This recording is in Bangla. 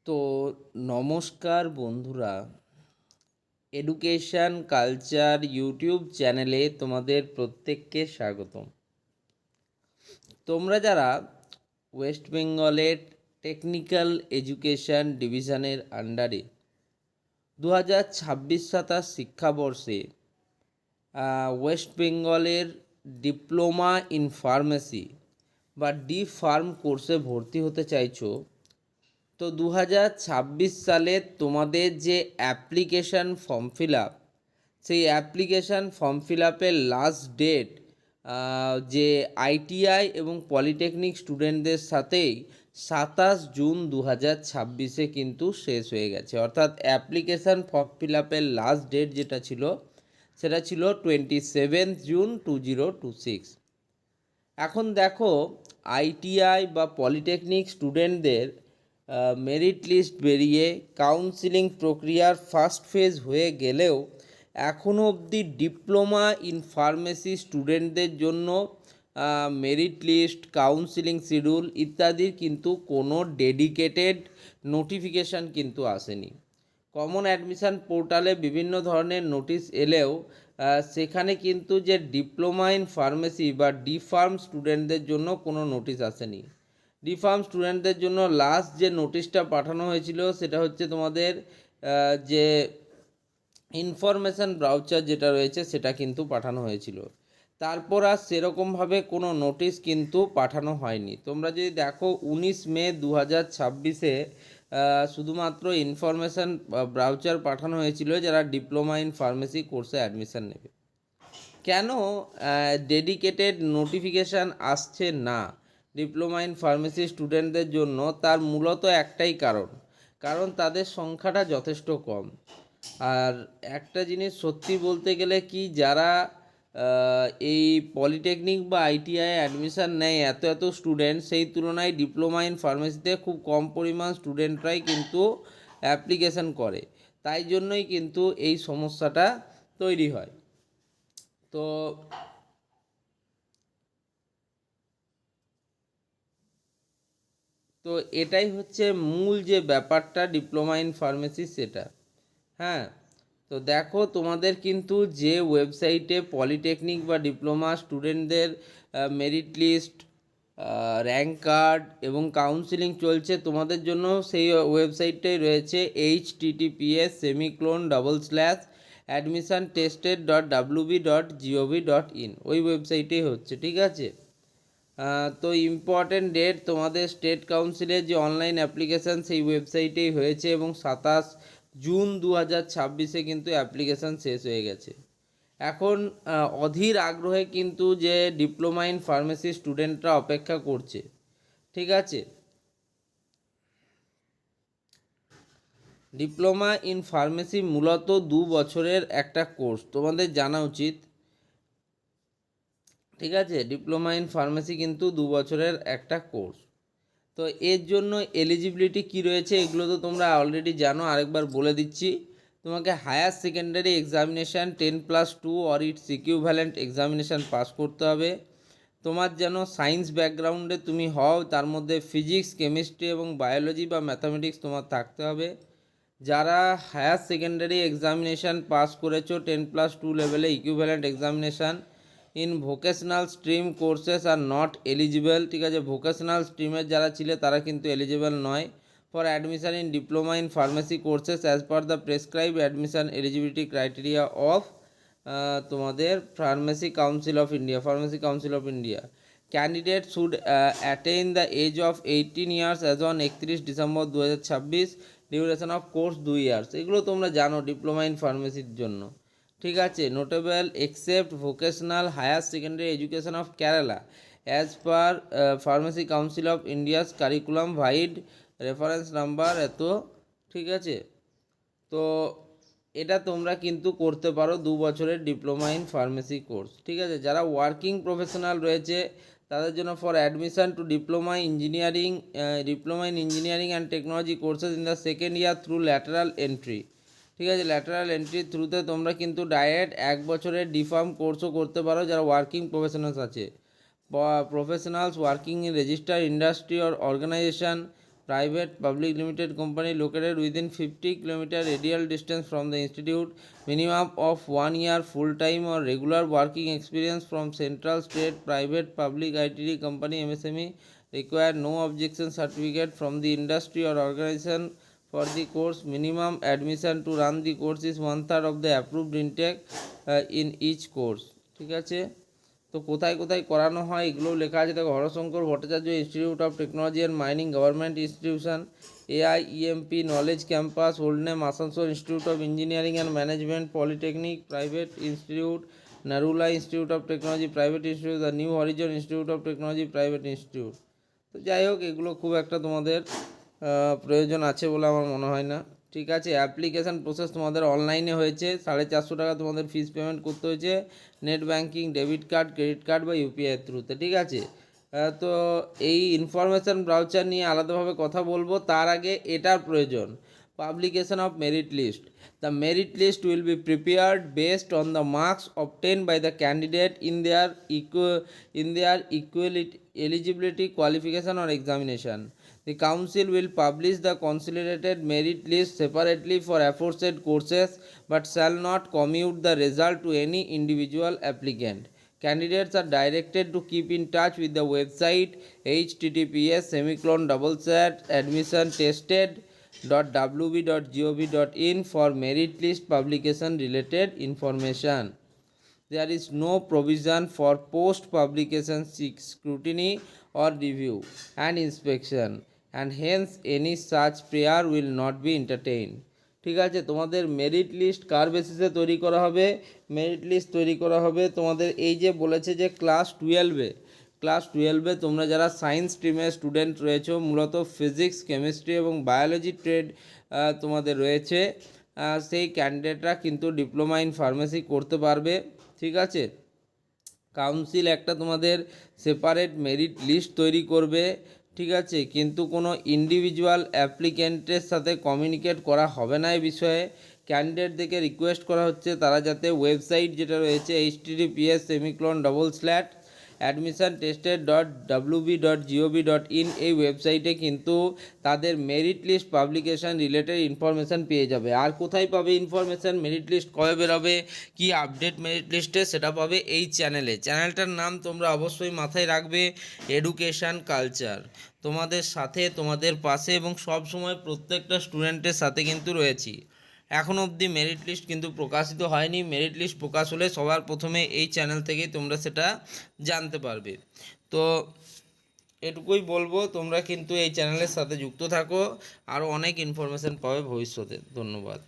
তো নমস্কার বন্ধুরা, এডুকেশন কালচার ইউটিউব চ্যানেলে তোমাদের প্রত্যেককে স্বাগতম। তোমরা যারা ওয়েস্ট বেঙ্গলের টেকনিক্যাল এডুকেশন ডিভিশনের আন্ডারে 2026-27 শিক্ষাবর্ষে ওয়েস্ট বেঙ্গলের ডিপ্লোমা ইন ফার্মেসি বা ডি ফার্ম কোর্সে ভর্তি হতে চাইছো, তো 2026 সালে তোমাদের যে অ্যাপ্লিকেশান ফর্ম ফিল আপ, সেই অ্যাপ্লিকেশান ফর্ম ফিল আপের লাস্ট ডেট যে আইটিআই এবং পলিটেকনিক স্টুডেন্টদের সাথেই 27 জুন 2026 কিন্তু শেষ হয়ে গেছে। অর্থাৎ অ্যাপ্লিকেশান ফর্ম ফিল আপের লাস্ট ডেট যেটা ছিল সেটা ছিল 27 জুন 2026। এখন দেখো, আইটিআই বা পলিটেকনিক স্টুডেন্টদের মেরিট লিস্ট বেরিয়ে কাউন্সিলিং প্রক্রিয়ার ফার্স্ট ফেজ হয়ে গেলেও এখনও অবধি ডিপ্লোমা ইন ফার্মেসি স্টুডেন্টদের জন্য মেরিট লিস্ট, কাউন্সিলিং শিডিউল ইত্যাদির কিন্তু কোনো ডেডিকেটেড নোটিফিকেশান কিন্তু আসেনি। কমন অ্যাডমিশান পোর্টালে বিভিন্ন ধরনের নোটিশ এলেও সেখানে কিন্তু যে ডিপ্লোমা ইন ফার্মেসি বা ডি ফার্ম স্টুডেন্টদের জন্য কোনো নোটিশ আসেনি। ডি ফার্ম স্টুডেন্টদের জন্য লাস্ট যে নোটিশটা পাঠানো হয়েছিল সেটা হচ্ছে তোমাদের যে ইনফরমেশান ব্রাউচার যেটা রয়েছে সেটা কিন্তু পাঠানো হয়েছিল। তারপর আর সেরকমভাবে কোনো নোটিশ কিন্তু পাঠানো হয়নি। তোমরা যদি দেখো 19 মে 2026-এ শুধুমাত্র ইনফরমেশান ব্রাউচার পাঠানো হয়েছিল যারা ডিপ্লোমা ইন ফার্মেসি কোর্সে অ্যাডমিশান নেবে। কেন ডেডিকেটেড নোটিফিকেশান আসছে না ডিপ্লোমা ইন ফার্মেসি স্টুডেন্টদের জন্য? তার মূলত একটাই কারণ তাদের সংখ্যাটা যথেষ্ট কম। আর একটা জিনিস সত্যি বলতে গেলে কি, যারা এই পলিটেকনিক বা আইটিআই অ্যাডমিশান নেয় এত স্টুডেন্ট, সেই তুলনায় ডিপ্লোমা ইন ফার্মেসিতে খুব কম পরিমাণ স্টুডেন্টরাই কিন্তু অ্যাপ্লিকেশান করে। তাই জন্যই কিন্তু এই সমস্যাটা তৈরি হয়। তো এটাই হচ্ছে মূল যে ব্যাপারটা ডিপ্লোমা ইন ফার্মেসি সেটা। হ্যাঁ, তো দেখো, তোমাদের কিন্তু যে ওয়েবসাইটে পলিটেকনিক বা ডিপ্লোমা স্টুডেন্টদের মেরিট লিস্ট, র্যাঙ্ক কার্ড এবং কাউন্সিলিং চলছে, তোমাদের জন্য সেই ওয়েবসাইটটাই রয়েছে https://admissiontested.wb.gov.in। ওই ওয়েবসাইটেই হচ্ছে, ঠিক আছে। তো ইম্পর্ট্যান্ট ডেট তোমাদের স্টেট কাউন্সিলের যে অনলাইন অ্যাপ্লিকেশান সেই ওয়েবসাইটেই হয়েছে এবং 27 জুন 2026-এ কিন্তু অ্যাপ্লিকেশান শেষ হয়ে গেছে। এখন অধীর আগ্রহে কিন্তু যে ডিপ্লোমা ইন ফার্মেসি স্টুডেন্টরা অপেক্ষা করছে, ঠিক আছে। ডিপ্লোমা ইন ফার্মেসি মূলত 2 বছরের একটা কোর্স, তোমাদের জানা উচিত, ঠিক আছে। ডিপ্লোমা ইন ফার্মেসি কিন্তু 2 বছরের একটা কোর্স। তো এর জন্য এলিজিবিলিটি কি রয়েছে এগুলো তো তোমরা অলরেডি জানো, আরেকবার বলে দিচ্ছি। তোমাকে higher secondary examination 10+2 or its equivalent examination pass করতে হবে। তোমার যেন সায়েন্স ব্যাকগ্রাউন্ডে তুমি হও, তার মধ্যে ফিজিক্স, কেমিস্ট্রি এবং বায়োলজি বা ম্যাথামেটিক্স তোমার থাকতে হবে। যারা হায়ার সেকেন্ডারি এক্সামিনেশান পাস করেছো 10+2 লেভেলে equivalent examination in vocational stream courses are not eligible, ঠিক আছে। ভোকেশনাল স্ট্রিমের যারা ছিল তারা কিন্তু এলিজিবল নয় for admission in diploma in pharmacy courses as per the prescribe admission eligibility criteria of তোমাদের pharmacy council of India. Candidate should attain the age of 18 years as on 31 December 2026। Duration of course 2 years. এগুলো তোমরা জানো ডিপ্লোমা ইন ফার্মেসির জন্য, ঠিক আছে। Notable except vocational higher secondary education of Kerala as per pharmacy council of India's curriculum vide reference number এত, ঠিক আছে। তো এটা তোমরা কিন্তু করতে পারো 2 বছরের ডিপ্লোমা ইন ফার্মেসি কোর্স, ঠিক আছে। যারা ওয়ার্কিং প্রফেশনাল রয়েছে তাদের জন্য for admission to diploma in engineering and technology courses in the second year through lateral entry, ঠিক আছে। ল্যাটারাল এন্ট্রির থ্রুতে তোমরা কিন্তু ডাইরেক্ট 1 বছরের ডিফার্ম কোর্সও করতে পারো যারা ওয়ার্কিং প্রফেশনালস আছে। Professionals working in registered industry or organisation private public limited company located within 50 kilometer radial distance from the institute, minimum of 1 year full-time or regular working experience from central, state, private, public, ITD company, MSME, require no objection certificate from the industry or organization for the course. Minimum admission to run the course is 1/3 of the approved intake in each course. ঠিক আছে, তো কোথায় কোথায় করানো হয় এগুলোও লেখা আছে। দেখো, Harshankar Bhattacharya institute of technology and mining government institution, AIEMP knowledge campus, old name Asansol institute of engineering and management polytechnic private institute, Narula institute of technology private institute, the new horizon institute of technology private institute. তো যাই হোক, এগুলো খুব একটা তোমাদের প্রয়োজন আছে বলে আমার মনে হয় না। ঠিক আছে, অ্যাপ্লিকেশান প্রসেস তোমাদের অনলাইনে হয়েছে, 450 টাকা তোমাদের ফিস পেমেন্ট করতে হয়েছে net banking, debit card, credit card বা ইউপিআইয়ের থ্রুতে। ঠিক আছে, তো এই ইনফরমেশান ব্রাউচার নিয়ে আলাদাভাবে কথা বলবো, তার আগে এটার প্রয়োজন, publication of merit list. The merit list will be prepared based on the marks obtained by the candidate in their eligibility, qualification or examination. The council will publish the consolidated merit list separately for aforesaid courses but shall not commute the result to any individual applicant. Candidates are directed to keep in touch with the website https://admissiontested.wb.gov.in for merit list publication related information. There is no provision for post publication scrutiny or review and inspection, and hence any such prayer will not be entertained. ঠিক আছে, তোমাদের মেরিট লিস্ট কার বেসিসে তৈরি করা হবে? মেরিট লিস্ট তৈরি করা হবে তোমাদের এই যে বলেছে যে ক্লাস টুয়েলভে তোমরা যারা সায়েন্স স্ট্রিমের স্টুডেন্ট রয়েছে, মূলত ফিজিক্স, কেমিস্ট্রি এবং বায়োলজি ট্রেড তোমাদের রয়েছে, সেই ক্যান্ডিডেটরা কিন্তু ডিপ্লোমা ইন ফার্মেসি করতে পারবে। ঠিক আছে, কাউন্সিল একটা তোমাদের সেপারেট মেরিট লিস্ট তৈরি করবে। ঠিক আছে, কিন্তু কোনো ইন্ডিভিজুয়াল অ্যাপ্লিক্যান্টের সাথে কমিউনিকেট করা হবে না এই বিষয়ে। ক্যান্ডিডেটদেরকে রিকোয়েস্ট করা হচ্ছে তারা যাতে ওয়েবসাইট যেটা রয়েছে https://admissiontested.wb.gov.in এই ওয়েবসাইটে কিন্তু তাদের merit list publication related information পেয়ে যাবে। আর কোথায় পাবে ইনফরমেশান? মেরিট লিস্ট কবে বেরোবে, কি আপডেট মেরিট লিস্টে, সেটা পাবে এই চ্যানেলটার নাম তোমরা অবশ্যই মাথায় রাখবে, এডুকেশান কালচার। তোমাদের সাথে, তোমাদের পাশে এবং সব সময় প্রত্যেকটা স্টুডেন্টের সাথে কিন্তু রয়েছি। এখনও অবধি মেরিট লিস্ট কিন্তু প্রকাশিত হয়নি। মেরিট লিস্ট প্রকাশ হলে সবার প্রথমে এই চ্যানেল থেকেই তোমরা সেটা জানতে পারবে। তো এটুকুই বলবো, তোমরা কিন্তু এই চ্যানেলের সাথে যুক্ত থাকো, আরও অনেক ইনফরমেশান পাবে ভবিষ্যতে। ধন্যবাদ।